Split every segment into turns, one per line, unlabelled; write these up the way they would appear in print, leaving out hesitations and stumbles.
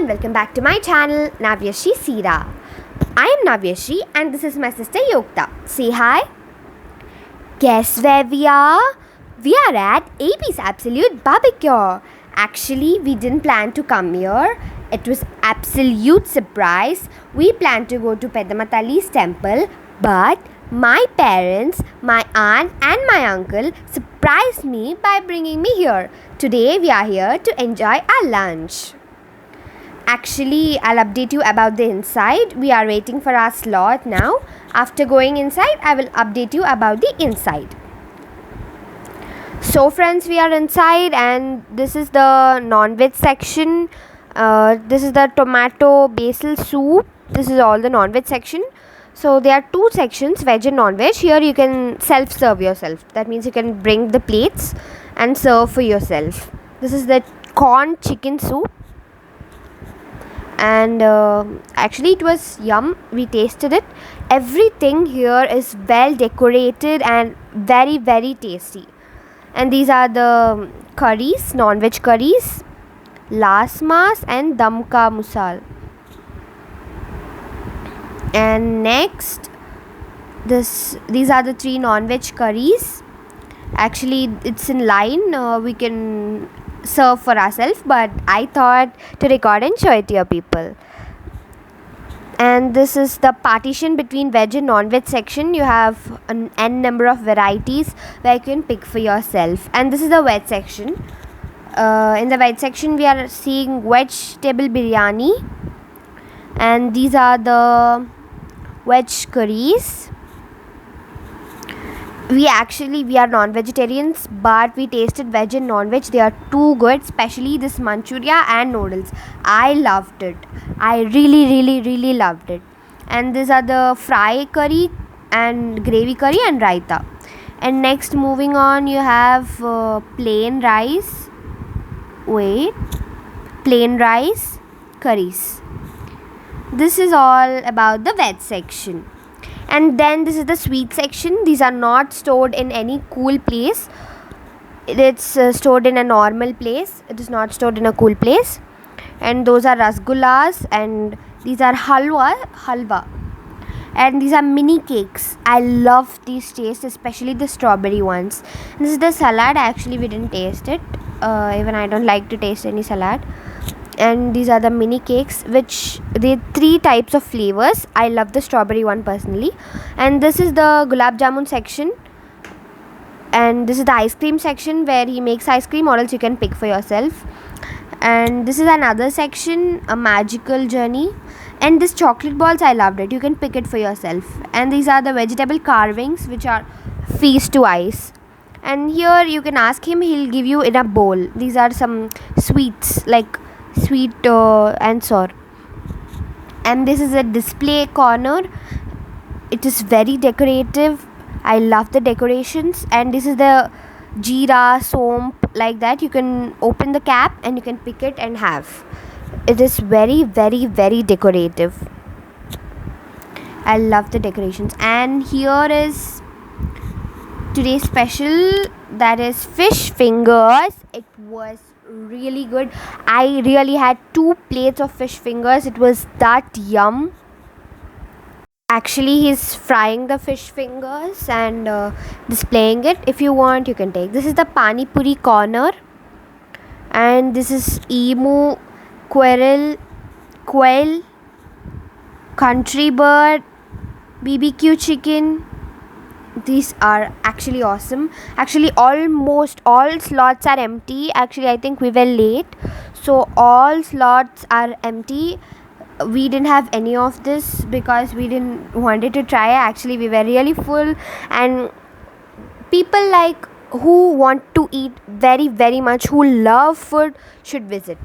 and welcome back to my channel Navyashri Seera. I am Navyashri and this is my sister Yokta. Say hi. Guess where we are? We are at AB's Absolute Barbecue. Actually, we didn't plan to come here. It was absolute surprise. We planned to go to Pedamatali's temple, but my parents, my aunt and my uncle surprised me by bringing me here. Today we are here to enjoy our lunch. Actually, I'll update you about the inside. We are waiting for our slot now. After going inside, I will update you about the inside. So friends, we are inside and this is the non-veg section. This is the tomato basil soup. This is all the non-veg section. So there are two sections, veg and non-veg. Here you can self-serve yourself. That means you can bring the plates and serve for yourself. This is the corn chicken soup. And actually it was yum. We tasted it. Everything here is well decorated and very tasty. And these are the curries, non-veg curries, las mas and damka musal. And next, these are the three non-veg curries. Actually it's in line. We can serve for ourselves, but I thought to record and show it to your people. And this is the partition between veg and non-veg section. You have an n number of varieties where you can pick for yourself. And this is the veg section. In the veg section we are seeing vegetable biryani, and these are the veg curries. We are non-vegetarians, but we tasted veg and non-veg. They are too good, especially this manchuria and noodles. I loved it. I really loved it. And these are the fry curry and gravy curry and raita. And next, moving on, you have plain rice curries. This is all about the veg section. And then this is the sweet section. These are not stored in any cool place. It's stored in a normal place. It is not stored in a cool place. And those are rasgullas, and these are halwa. And these are mini cakes. I love these tastes, especially the strawberry ones. This is the salad. Actually we didn't taste it. Even I don't like to taste any salad. And these are the mini cakes, which they 3 types of flavors. I love the strawberry one personally. And this is the gulab jamun section. And this is the ice cream section where he makes ice cream, or else you can pick for yourself. And this is another section, a magical journey. And this chocolate balls, I loved it. You can pick it for yourself. And these are the vegetable carvings, which are feast to ice. And here you can ask him, he'll give you in a bowl. These are some sweets, like sweet and sour. And this is a display corner. It is very decorative. I love the decorations. And this is the jeera, somp, like that. You can open the cap and you can pick it and have. It is very decorative. I love the decorations. And here is today's special, that is fish fingers. It was really good. I really had 2 plates of fish fingers. It was that yum. Actually he's frying the fish fingers and displaying it. If you want, you can take. This is the pani puri corner. And this is emu, quail, country bird, BBQ chicken. These are actually awesome. Actually almost all slots are empty. Actually I think we were late, so all slots are empty. We didn't have any of this because we didn't wanted to try. Actually we were really full, and people like who want to eat very much, who love food, should visit.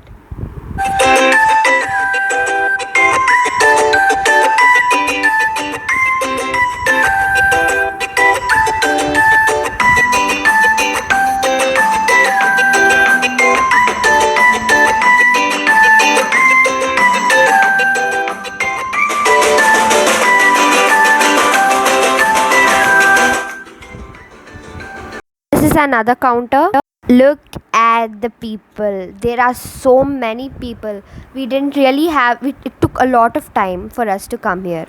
This is another counter. Look at the people. There are so many people. We didn't really have it took a lot of time for us to come here.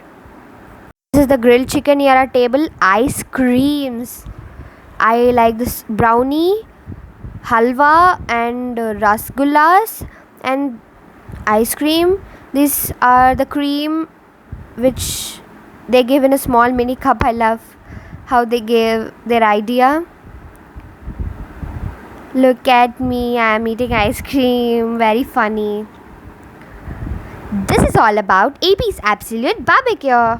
This is the grilled chicken near our table. Ice creams. I like this brownie, halwa, and rasgullas and ice cream. These are the cream which they give in a small mini cup. I love how they gave their idea. Look at me, I am eating ice cream. Very funny. This is all about AP's Absolute Barbecue.